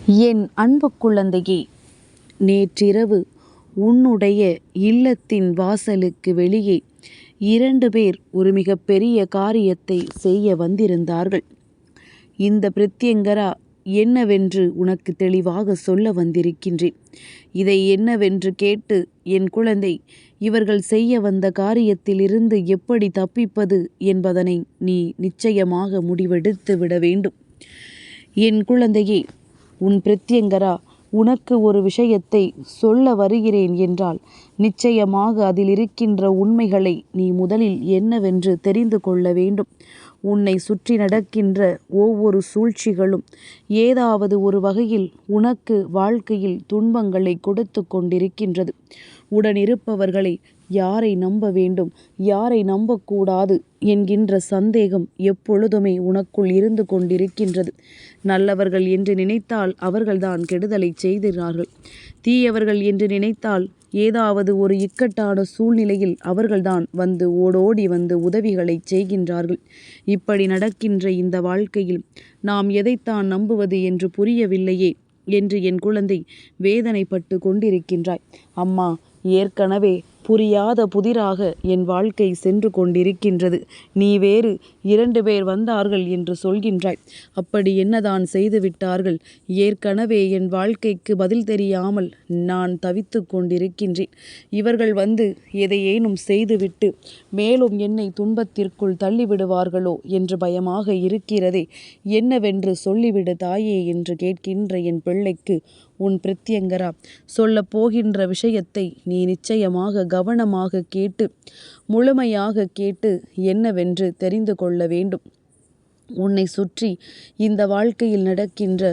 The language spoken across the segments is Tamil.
என் அன்பு குழந்தையே, நேற்றிரவு உன்னுடைய இல்லத்தின் வாசலுக்கு வெளியே 2 பேர் ஒரு மிகப்பெரிய காரியத்தை செய்ய வந்திருந்தார்கள். இந்த பிரத்யங்கரா என்னவென்று உனக்கு தெளிவாக சொல்ல வந்திருக்கின்றேன். இதை என்னவென்று கேட்டு என் குழந்தை, இவர்கள் செய்ய வந்த காரியத்திலிருந்து எப்படி தப்பிப்பது என்பதனை நீ நிச்சயமாக முடிவெடுத்து விட வேண்டும். என் குழந்தையே, உன் பிரத்யங்கரா உனக்கு ஒரு விஷயத்தை சொல்ல வருகிறேன் என்றால் நிச்சயமாக அதில் இருக்கின்ற உண்மைகளை நீ முதலில் என்னவென்று தெரிந்து கொள்ள வேண்டும். உன்னை சுற்றி நடக்கின்ற ஒவ்வொரு சூழ்ச்சிகளும் ஏதாவது ஒரு வகையில் உனக்கு வாழ்க்கையில் துன்பங்களை கொடுத்து கொண்டிருக்கின்றது. உடனிருப்பவர்களை யாரை நம்ப வேண்டும், யாரை நம்பக்கூடாது என்கின்ற சந்தேகம் எப்பொழுதுமே உனக்குள் இருந்து கொண்டிருக்கின்றது. நல்லவர்கள் என்று நினைத்தால் அவர்கள்தான் கெடுதலை செய்கிறார்கள். தீயவர்கள் என்று நினைத்தால் ஏதாவது ஒரு இக்கட்டான சூழ்நிலையில் அவர்கள்தான் வந்து ஓடோடி வந்து உதவிகளை செய்கின்றார்கள். இப்படி நடக்கின்ற இந்த வாழ்க்கையில் நாம் எதைத்தான் நம்புவது என்று புரியவில்லையே என்று என் குழந்தை வேதனைப்பட்டு கொண்டிருக்கின்றாய். அம்மா, ஏற்கனவே புரியாத புதிராக என் வாழ்க்கை சென்று கொண்டிருக்கின்றது. நீ வேறு 2 பேர் வந்தார்கள் என்று சொல்கின்றாய். அப்படி என்னதான் செய்து விட்டார்கள்? ஏற்கனவே என் வாழ்க்கைக்கு பதில் தெரியாமல் நான் தவித்து கொண்டிருக்கின்றேன். இவர்கள் வந்து எதையேனும் செய்துவிட்டு மேலும் என்னை துன்பத்திற்குள் தள்ளிவிடுவார்களோ என்று பயமாக இருக்கிறதே. என்னவென்று சொல்லிவிடு தாயே என்று கேட்கின்ற என் பிள்ளைக்கு உன் பிரத்யங்கரா சொல்லப் போகின்ற விஷயத்தை நீ நிச்சயமாக கவனமாக கேட்டு முழுமையாக கேட்டு என்னவென்று தெரிந்து கொள்ள வேண்டும். உன்னை சுற்றி இந்த வாழ்க்கையில் நடக்கின்ற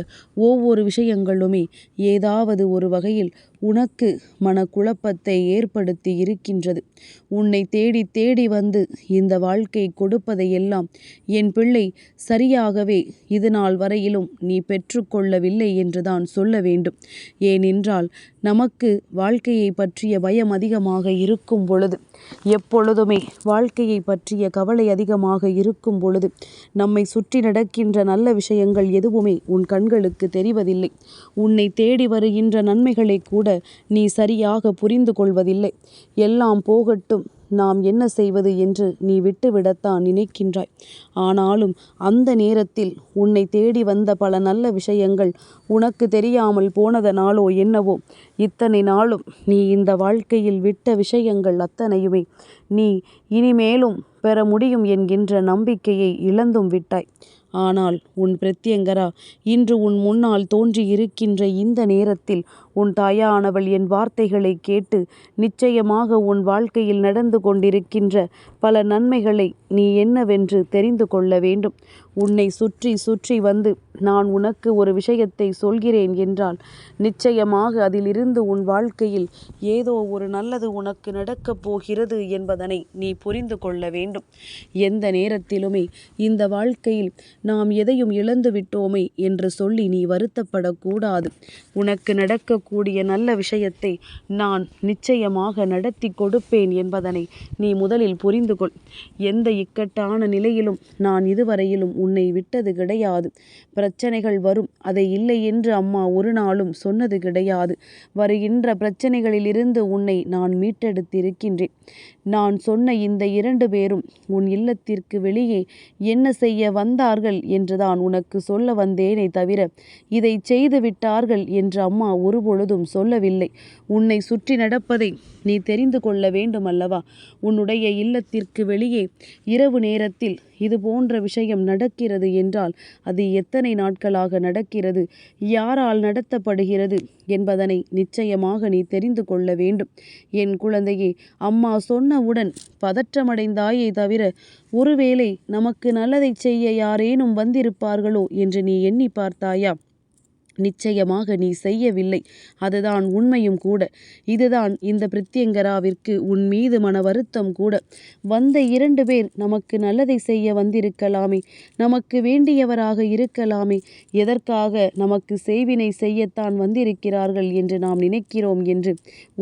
ஒவ்வொரு விஷயங்களுமே ஏதாவது ஒரு வகையில் உனக்கு மனக்குழப்பத்தை ஏற்படுத்தி இருக்கின்றது. உன்னை தேடி தேடி வந்து இந்த வாழ்க்கை கொடுப்பதையெல்லாம் என் பிள்ளை சரியாகவே இது நாள் வரையிலும் நீ பெற்றுக்கொள்ளவில்லை என்றுதான் சொல்ல வேண்டும். ஏனென்றால் நமக்கு வாழ்க்கையை பற்றிய பயம் அதிகமாக இருக்கும் பொழுது, எப்பொழுதுமே வாழ்க்கையை பற்றிய கவலை அதிகமாக இருக்கும் பொழுது நம்மை சுற்றி நடக்கின்ற நல்ல விஷயங்கள் எதுவுமே உன் கண்களுக்கு தெரிவதில்லை. உன்னை தேடி வருகின்ற நன்மைகளை கூட நீ சரியாக புரிந்து கொள்வதில்லை. எல்லாம் போகட்டும், நாம் என்ன செய்வது என்று நீ விட்டுவிடத்தான் நினைக்கின்றாய். ஆனாலும் அந்த நேரத்தில் உன்னை தேடி வந்த பல நல்ல விஷயங்கள் உனக்கு தெரியாமல் போனதனாலோ என்னவோ இத்தனை நாளும் நீ இந்த வாழ்க்கையில் விட்ட விஷயங்கள் அத்தனையுமே நீ இனிமேலும் பெற முடியும் என்கின்ற நம்பிக்கையை இழந்தும் விட்டாய். ஆனால் உன் பிரத்யங்கரா இன்று உன் முன்னால் தோன்றி இருக்கின்ற இந்த நேரத்தில் உன் தாயானவள் என் வார்த்தைகளை கேட்டு நிச்சயமாக உன் வாழ்க்கையில் நடந்து கொண்டிருக்கின்ற பல நன்மைகளை நீ என்னவென்று தெரிந்து கொள்ள வேண்டும். உன்னை சுற்றி சுற்றி வந்து நான் உனக்கு ஒரு விஷயத்தை சொல்கிறேன் என்றால் நிச்சயமாக அதிலிருந்து உன் வாழ்க்கையில் ஏதோ ஒரு நல்லது உனக்கு நடக்கப் போகிறது என்பதனை நீ புரிந்து கொள்ள வேண்டும். எந்த நேரத்திலுமே இந்த வாழ்க்கையில் நாம் எதையும் இழந்து விட்டோமே என்று சொல்லி நீ வருத்தப்படக்கூடாது. உனக்கு நடக்கக்கூடிய நல்ல விஷயத்தை நான் நிச்சயமாக நடத்தி கொடுப்பேன் என்பதனை நீ முதலில் புரிந்து கொள். எந்த இக்கட்டான நிலையிலும் நான் இதுவரையிலும் உன்னை விட்டது கிடையாது. பிரச்சனைகள் வரும், அதை இல்லை என்று அம்மா ஒரு நாளும் சொன்னது கிடையாது. வருகின்ற பிரச்சனைகளிலிருந்து உன்னை நான் மீட்டெடுத்திருக்கின்றேன். நான் சொன்ன இந்த 2 பேரும் உன் இல்லத்திற்கு வெளியே என்ன செய்ய வந்தார்கள் என்றுதான் உனக்கு சொல்ல வந்தேனே தவிர இதை செய்து விட்டார்கள் என்று அம்மா ஒருபொழுதும் சொல்லவில்லை. உன்னை சுற்றி நடப்பதை நீ தெரிந்து கொள்ள வேண்டும் அல்லவா? உன்னுடைய இல்லத்திற்கு வெளியே இரவு நேரத்தில் இது போன்ற விஷயம் நடக்கிறது என்றால் அது எத்தனை நாட்களாக நடக்கிறது, யாரால் நடத்தப்படுகிறது என்பதனை நிச்சயமாக நீ தெரிந்து கொள்ள வேண்டும். என் குழந்தையே, அம்மா சொன்னவுடன் பதற்றமடைந்தாயே தவிர ஒருவேளை நமக்கு நல்லதை செய்ய யாரேனும் வந்திருப்பார்களோ என்று நீ எண்ணி பார்த்தாயா? நிச்சயமாக நீ செய்யவில்லை. அதுதான் உண்மையும் கூட. இதுதான் இந்த பிரத்யங்கராவிற்கு உன் மீது மன வருத்தம் கூட. வந்த 2 பேர் நமக்கு நல்லதை செய்ய வந்திருக்கலாமே, நமக்கு வேண்டியவராக இருக்கலாமே, எதற்காக நமக்கு செய்வினை செய்யத்தான் வந்திருக்கிறார்கள் என்று நாம் நினைக்கிறோம் என்று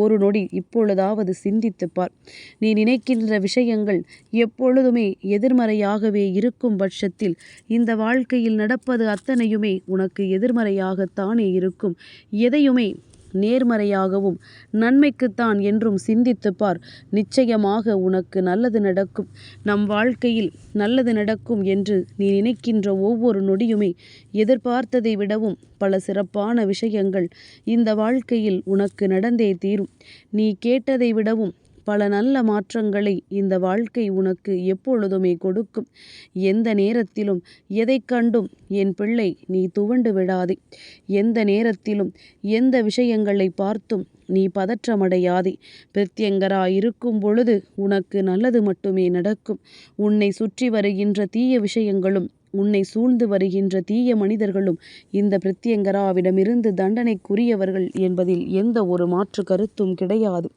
ஒரு நொடி இப்பொழுதாவது சிந்தித்துப்பார். நீ நினைக்கின்ற விஷயங்கள் எப்பொழுதுமே எதிர்மறையாகவே இருக்கும் பட்சத்தில் இந்த வாழ்க்கையில் நடப்பது அத்தனையுமே உனக்கு எதிர்மறையாக நன்றாகத்தானே இருக்கும். எதையுமே நேர்மறையாகவும் நன்மைக்குத்தான் என்றும் சிந்தித்துப்பார். நிச்சயமாக உனக்கு நல்லது நடக்கும். நம் வாழ்க்கையில் நல்லது நடக்கும் என்று நீ நினைக்கின்ற ஒவ்வொரு நொடியுமே எதிர்பார்த்ததை விடவும் பல சிறப்பான விஷயங்கள் இந்த வாழ்க்கையில் உனக்கு நடந்தே தீரும். நீ கேட்டதை விடவும் பல நல்ல மாற்றங்களை இந்த வாழ்க்கை உனக்கு எப்பொழுதுமே கொடுக்கும். எந்த நேரத்திலும் எதை கண்டும் என் பிள்ளை நீ துவண்டு விடாதே. எந்த நேரத்திலும் எந்த விஷயங்களை பார்த்தும் நீ பதற்றமடையாதே. பிரத்யங்கரா இருக்கும் பொழுது உனக்கு நல்லது மட்டுமே நடக்கும். உன்னை சுற்றி வருகின்ற தீய விஷயங்களும் உன்னை சூழ்ந்து வருகின்ற தீய மனிதர்களும் இந்த பிரத்யங்கராவிடமிருந்து தண்டனைக்குரியவர்கள் என்பதில் எந்த ஒரு மாற்று கருத்தும் கிடையாது.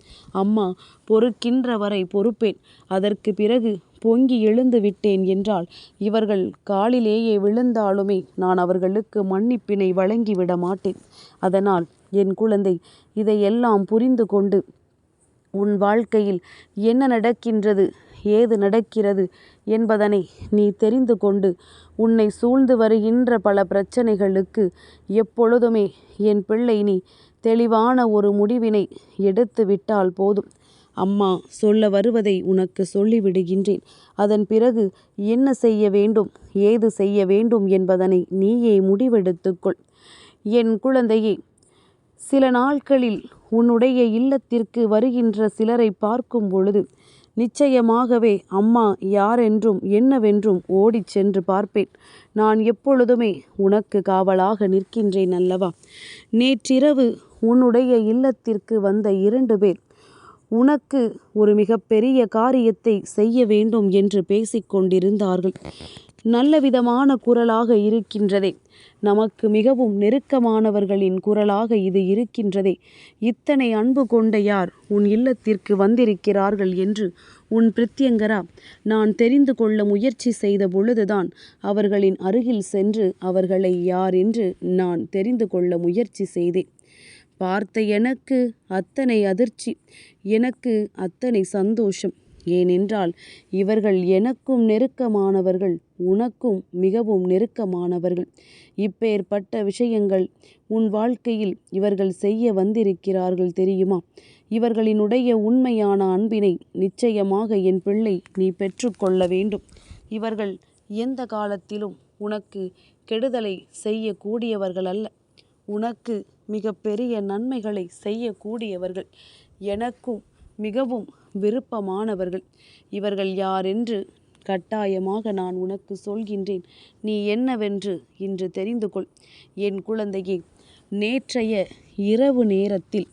அம்மா பொறுக்கின்ற வரை பொறுப்பேன். அதற்கு பிறகு பொங்கி எழுந்து விட்டேன் என்றால் இவர்கள் காலிலேயே விழுந்தாலுமே நான் அவர்களுக்கு மன்னிப்பினை வழங்கிவிட மாட்டேன். அதனால் என் குழந்தை, இதையெல்லாம் புரிந்து கொண்டு உன் வாழ்க்கையில் என்ன நடக்கின்றது, ஏது நடக்கிறது என்பதனை நீ தெரிந்து கொண்டு உன்னை சூழ்ந்து வருகின்ற பல பிரச்சனைகளுக்கு எப்பொழுதுமே என் பிள்ளை நீ தெளிவான ஒரு முடிவினை எடுத்து விட்டால் போதும். அம்மா சொல்ல வருவதை உனக்கு சொல்லிவிடுகின்றேன். அதன் பிறகு என்ன செய்ய வேண்டும், ஏது செய்ய வேண்டும் என்பதனை நீயே முடிவெடுத்துக்கொள். என் குழந்தையே, சில நாட்களில் உன்னுடைய இல்லத்திற்கு வருகின்ற சிலரை பார்க்கும் பொழுது நிச்சயமாகவே அம்மா யாரென்றும் என்னவென்றும் ஓடிச் சென்று பார்ப்பேன். நான் எப்பொழுதுமே உனக்கு காவலாக நிற்கின்றேன் அல்லவா? நேற்றிரவு உன்னுடைய இல்லத்திற்கு வந்த 2 பேர் உனக்கு ஒரு மிகப்பெரிய காரியத்தை செய்ய வேண்டும் என்று பேசிக்கொண்டிருந்தார்கள். நல்ல விதமான குரலாக இருக்கின்றதே, நமக்கு மிகவும் நெருக்கமானவர்களின் குரலாக இது இருக்கின்றதே. இத்தனை அன்பு கொண்ட யார் உன் இல்லத்திற்கு வந்திருக்கிறார்கள் என்று உன் பிரத்யங்கரா நான் தெரிந்து கொள்ள முயற்சி செய்த பொழுதுதான் அவர்களின் அருகில் சென்று அவர்களை யார் என்று நான் தெரிந்து கொள்ள முயற்சி செய்தேன். பார்த்த எனக்கு அத்தனை அதிர்ச்சி, எனக்கு அத்தனை சந்தோஷம். ஏனென்றால் இவர்கள் எனக்கும் நெருக்கமானவர்கள், உனக்கும் மிகவும் நெருக்கமானவர்கள். இப்பேற்பட்ட விஷயங்கள் உன் வாழ்க்கையில் இவர்கள் செய்ய வந்திருக்கிறார்கள் தெரியுமா? இவர்களினுடைய உண்மையான அன்பினை நிச்சயமாக என் பிள்ளை நீ பெற்றுக்கொள்ள வேண்டும். இவர்கள் எந்த காலத்திலும் உனக்கு கெடுதலை செய்யக்கூடியவர்கள் அல்ல. உனக்கு மிகப்பெரிய நன்மைகளை செய்யக்கூடியவர்கள், எனக்கும் மிகவும் விருப்பமானவர்கள். இவர்கள் யாரென்று கட்டாயமாக நான் உனக்கு சொல்கின்றேன். நீ என்னவென்று இன்று தெரிந்து கொள். என் குழந்தையே, நேற்றைய இரவு நேரத்தில்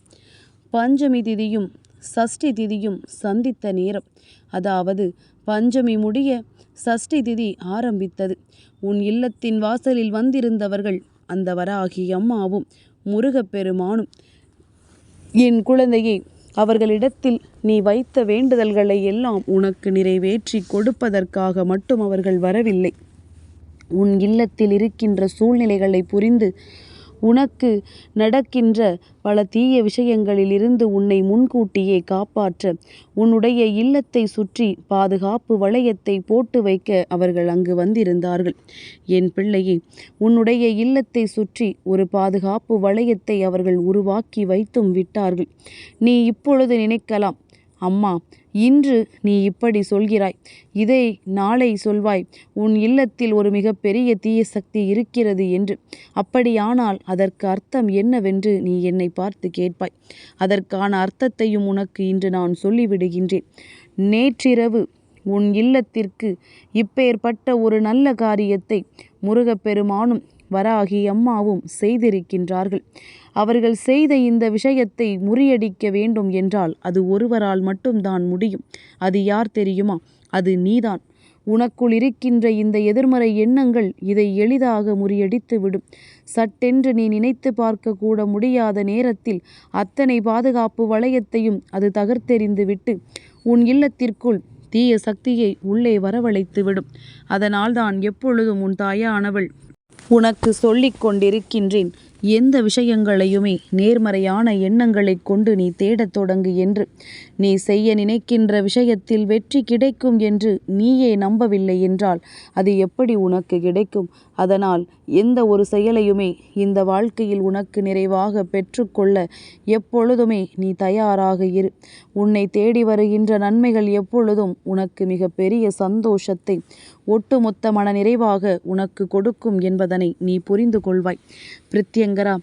பஞ்சமி திதியும் சஷ்டி திதியும் சந்தித்த நேரம், அதாவது பஞ்சமி முடிய சஷ்டி திதி ஆரம்பித்தது. உன் இல்லத்தின் வாசலில் வந்திருந்தவர்கள் அந்த வராகி அம்மாவும் முருகப்பெருமானும். என் குழந்தையே, அவர்களிடத்தில் நீ வைத்த வேண்டுதல்களை எல்லாம் உனக்கு நிறைவேற்றி கொடுப்பதற்காக மட்டும் அவர்கள் வரவில்லை. உன் இல்லத்தில் இருக்கின்ற சூழ்நிலைகளை புரிந்து உனக்கு நடக்கின்ற பல தீய விஷயங்களிலிருந்து உன்னை முன்கூட்டியே காப்பாற்ற உன்னுடைய இல்லத்தை சுற்றி பாதுகாப்பு வளையத்தை போட்டு வைக்க அவர்கள் அங்கு வந்திருந்தார்கள். என் பிள்ளையே, உன்னுடைய இல்லத்தை சுற்றி ஒரு பாதுகாப்பு வளையத்தை அவர்கள் உருவாக்கி வைத்தும் விட்டார்கள். நீ இப்பொழுது நினைக்கலாம், அம்மா இன்று நீ இப்படி சொல்கிறாய், இதை நாளை சொல்வாய், உன் இல்லத்தில் ஒரு மிகப்பெரிய தீய சக்தி இருக்கிறது என்று. அப்படியானால் அதற்கு அர்த்தம் என்னவென்று நீ என்னை பார்த்து கேட்பாய். அதற்கான அர்த்தத்தையும் உனக்கு இன்று நான் சொல்லிவிடுகின்றேன். நேற்றிரவு உன் இல்லத்திற்கு இப்பேற்பட்ட ஒரு நல்ல காரியத்தை முருகப்பெருமானும் வராகி அம்மாவும் செய்திருக்கின்றார்கள். அவர்கள் செய்த இந்த விஷயத்தை முறியடிக்க வேண்டும் என்றால் அது ஒருவரால் மட்டும்தான் முடியும். அது யார் தெரியுமா? அது நீதான். உனக்குள் இருக்கின்ற இந்த எதிர்மறை எண்ணங்கள் இதை எளிதாக முறியடித்து விடும். சட்டென்று நீ நினைத்து பார்க்க கூட முடியாத நேரத்தில் அத்தனை பாதுகாப்பு வளையத்தையும் அது தகர்த்தெறிந்து விட்டு உன் இல்லத்திற்குள் தீய சக்தியை உள்ளே வரவழைத்து விடும். அதனால்தான் எப்பொழுதும் உன் தாயானவள் உனக்கு சொல்லிக் கொண்டிருக்கின்றேன். எந்த விஷயங்களையுமே நேர்மறையான எண்ணங்களைக் கொண்டு நீ தேடத் தொடங்கு என்று, நீ செய்ய நினைக்கின்ற விஷயத்தில் வெற்றி கிடைக்கும் என்று நீயே நம்பவில்லை என்றால் அது எப்படி உனக்கு கிடைக்கும்? அதனால் எந்த ஒரு செயலையுமே இந்த வாழ்க்கையில் உனக்கு நிறைவாக பெற்றுக்கொள்ள எப்பொழுதுமே நீ தயாராக இரு. உன்னை தேடி வருகின்ற நன்மைகள் எப்பொழுதும் உனக்கு மிக பெரிய சந்தோஷத்தை, ஒட்டுமொத்த மன நிறைவாக உனக்கு கொடுக்கும் என்பதனை நீ புரிந்து கொள்வாய். பிரித்யங்கரா,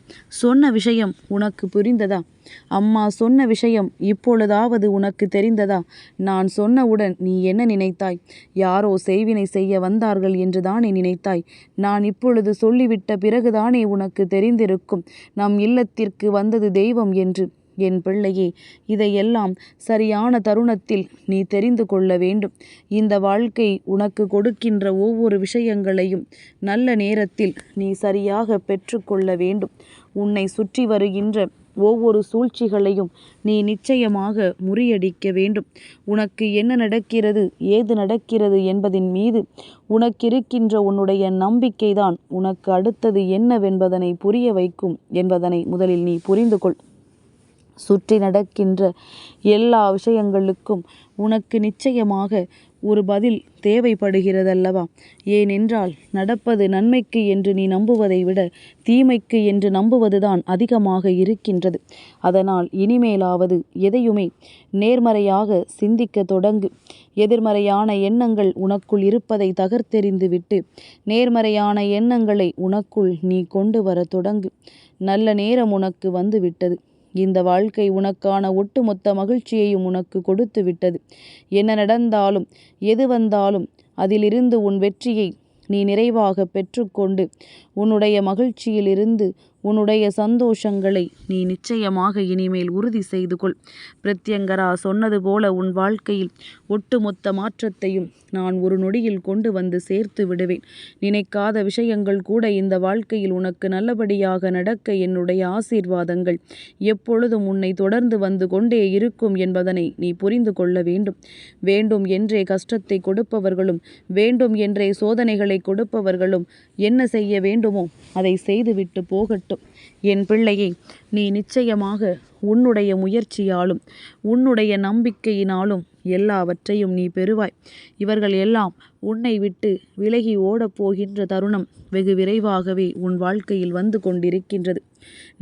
சொன்ன விஷயம் உனக்கு புரிந்ததா? அம்மா சொன்ன விஷயம் இப்பொழுதாவது உனக்கு தெரிந்ததா? நான் சொன்னவுடன் நீ என்ன நினைத்தாய்? யாரோ செய்வினை செய்ய வந்தார்கள் என்றுதானே நினைத்தாய்? நான் இப்பொழுது சொல்லிவிட்ட பிறகுதானே உனக்கு தெரிந்திருக்கும் நம் இல்லத்திற்கு வந்தது தெய்வம் என்று. என் பிள்ளையே, இதையெல்லாம் சரியான தருணத்தில் நீ தெரிந்து கொள்ள வேண்டும். இந்த வாழ்க்கை உனக்கு கொடுக்கின்ற ஒவ்வொரு விஷயங்களையும் நல்ல நேரத்தில் நீ சரியாக பெற்றுக்கொள்ள வேண்டும். உன்னை சுற்றி வருகின்ற ஒவ்வொரு சூழ்ச்சிகளையும் நீ நிச்சயமாக முறியடிக்க வேண்டும். உனக்கு என்ன நடக்கிறது, ஏது நடக்கிறது என்பதின் மீது உனக்கிருக்கின்ற உன்னுடைய நம்பிக்கைதான் உனக்கு அடுத்தது என்னவென்பதனை புரிய வைக்கும் என்பதனை முதலில் நீ புரிந்து கொள். சுற்றி நடக்கின்ற எல்லா விஷயங்களுக்கும் உனக்கு நிச்சயமாக ஒரு பதில் தேவைப்படுகிறதல்லவா? ஏனென்றால் நடப்பது நன்மைக்கு என்று நீ நம்புவதை விட தீமைக்கு என்று நம்புவதுதான் அதிகமாக இருக்கின்றது. அதனால் இனிமேலாவது எதையுமே நேர்மறையாக சிந்திக்க தொடங்கு. எதிர்மறையான எண்ணங்கள் உனக்குள் இருப்பதை தகர்த்தெறிந்து விட்டு நேர்மறையான எண்ணங்களை உனக்குள் நீ கொண்டு வர தொடங்கு. நல்ல நேரம் உனக்கு வந்து விட்டது. இந்த வாழ்க்கை உனக்கான ஒட்டுமொத்த மகிழ்ச்சியையும் உனக்கு கொடுத்து விட்டது. என்ன நடந்தாலும் எது வந்தாலும் அதிலிருந்து உன் வெற்றியை நீ நிறைவாக பெற்றுக்கொண்டு உன்னுடைய மகிழ்ச்சியிலிருந்து உன்னுடைய சந்தோஷங்களை நீ நிச்சயமாக இனிமேல் உறுதி செய்து கொள். பிரத்யங்கரா சொன்னது போல உன் வாழ்க்கையில் ஒட்டுமொத்த மாற்றத்தையும் நான் ஒரு நொடியில் கொண்டு வந்து சேர்த்து விடுவேன். நினைக்காத விஷயங்கள் கூட இந்த வாழ்க்கையில் உனக்கு நல்லபடியாக நடக்க என்னுடைய ஆசீர்வாதங்கள் எப்பொழுதும் உன்னை தொடர்ந்து வந்து கொண்டே இருக்கும் என்பதனை நீ புரிந்து கொள்ள வேண்டும். வேண்டும் என்றே கஷ்டத்தை கொடுப்பவர்களும் வேண்டும் என்றே சோதனைகளை கொடுப்பவர்களும் என்ன செய்ய வேண்டுமோ அதை செய்துவிட்டு போகட்டும். என் பிள்ளையே, நீ நிச்சயமாக உன்னுடைய முயற்சியாலும் உன்னுடைய நம்பிக்கையினாலும் எல்லாவற்றையும் நீ பெறுவாய். இவர்கள் எல்லாம் உன்னை விட்டு விலகி ஓடப் போகின்ற தருணம் வெகு விரைவாகவே உன் வாழ்க்கையில் வந்து கொண்டிருக்கின்றது.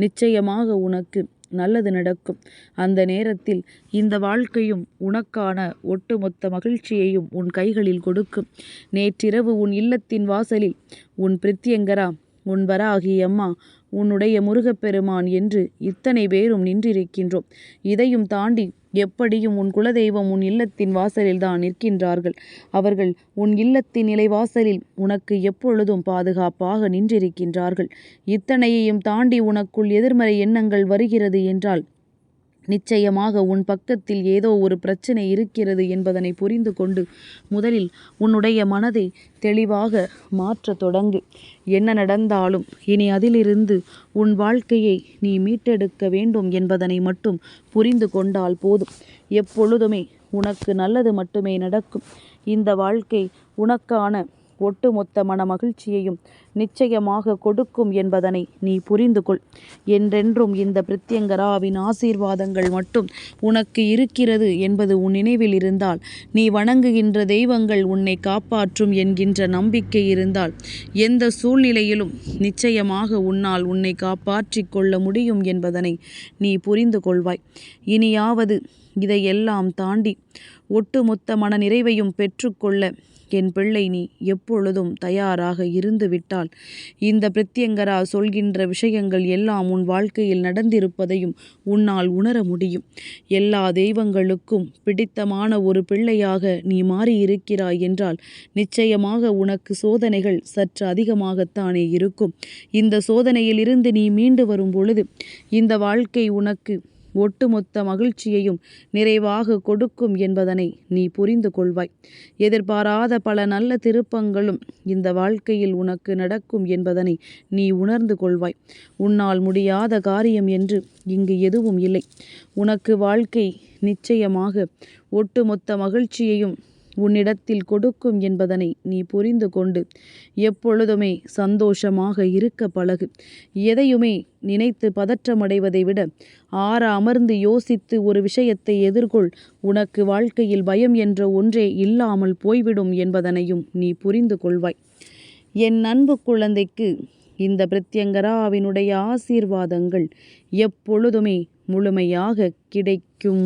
நிச்சயமாக உனக்கு நல்லது நடக்கும். அந்த நேரத்தில் இந்த வாழ்க்கையும் உனக்கான ஒட்டுமொத்த மகிழ்ச்சியையும் உன் கைகளில் கொடுக்கும். நேற்றிரவு உன் இல்லத்தின் வாசலில் உன் பிரித்யங்கரா, உன் வராகி அம்மா, உன்னுடைய முருகப்பெருமான் என்று இத்தனை பேரும் நின்றிருக்கின்றோம். இதையும் தாண்டி எப்படியும் உன் குலதெய்வம் உன் இல்லத்தின் வாசலில் தான் நிற்கின்றார்கள். அவர்கள் உன் இல்லத்தின் நிலைவாசலில் உனக்கு எப்பொழுதும் பாதுகாப்பாக நின்றிருக்கின்றார்கள். இத்தனையையும் தாண்டி உனக்குள் எதிர்மறை எண்ணங்கள் வருகிறது என்றால் நிச்சயமாக உன் பக்கத்தில் ஏதோ ஒரு பிரச்சனை இருக்கிறது என்பதனை புரிந்து கொண்டு முதலில் உன்னுடைய மனதை தெளிவாக மாற்ற தொடங்கு. என்ன நடந்தாலும் இனி அதிலிருந்து உன் வாழ்க்கையை நீ மீட்டெடுக்க வேண்டும் என்பதனை மட்டும் புரிந்து கொண்டால் போதும். எப்பொழுதுமே உனக்கு நல்லது மட்டுமே நடக்கும். இந்த வாழ்க்கை உனக்கான ஒட்டுமொத்த மன மகிழ்ச்சியையும் நிச்சயமாக கொடுக்கும் என்பதனை நீ புரிந்து கொள். என்றென்றும் இந்த பிரித்யங்கராவின் ஆசீர்வாதங்கள் மட்டும் உனக்கு இருக்கிறது என்பது உன் நினைவில் இருந்தால், நீ வணங்குகின்ற தெய்வங்கள் உன்னை காப்பாற்றும் என்கின்ற நம்பிக்கை இருந்தால், எந்த சூழ்நிலையிலும் நிச்சயமாக உன்னால் உன்னை காப்பாற்றிக் கொள்ள முடியும் என்பதனை நீ புரிந்து கொள்வாய். இனியாவது இதையெல்லாம் தாண்டி ஒட்டுமொத்த மன நிறைவையும் பெற்றுக்கொள்ள என் பிள்ளை நீ எப்பொழுதும் தயாராக இருந்து விட்டால், இந்த பிரித்யங்கரா சொல்கின்ற விஷயங்கள் எல்லாம் உன் வாழ்க்கையில் நடந்திருப்பதையும் உன்னால் உணர முடியும். எல்லா தெய்வங்களுக்கும் பிடித்தமான ஒரு பிள்ளையாக நீ மாறியிருக்கிறாய் என்றால் நிச்சயமாக உனக்கு சோதனைகள் சற்று அதிகமாகத்தானே இருக்கும். இந்த சோதனையிலிருந்து நீ மீண்டு வரும் பொழுது இந்த வாழ்க்கை உனக்கு ஒட்டுமொத்த மகிழ்ச்சியையும் நிறைவாக கொடுக்கும் என்பதனை நீ புரிந்து கொள்வாய். எதிர்பாராத பல நல்ல திருப்பங்களும் இந்த வாழ்க்கையில் உனக்கு நடக்கும் என்பதனை நீ உணர்ந்து கொள்வாய். உன்னால் முடியாத காரியம் என்று இங்கு எதுவும் இல்லை. உனக்கு வாழ்க்கை நிச்சயமாக ஒட்டுமொத்த மகிழ்ச்சியையும் உன்னிடத்தில் கொடுக்கும் என்பதனை நீ புரிந்து கொண்டு எப்பொழுதுமே சந்தோஷமாக இருக்க பழகு. எதையுமே நினைத்து பதற்றமடைவதை விட ஆற அமர்ந்து யோசித்து ஒரு விஷயத்தை எதிர்கொள். உனக்கு வாழ்க்கையில் பயம் என்ற ஒன்றே இல்லாமல் போய்விடும் என்பதனையும் நீ புரிந்து கொள்வாய். என் அன்பு குழந்தைக்கு இந்த பிரத்யங்கராவினுடைய ஆசீர்வாதங்கள் எப்பொழுதுமே முழுமையாக கிடைக்கும்.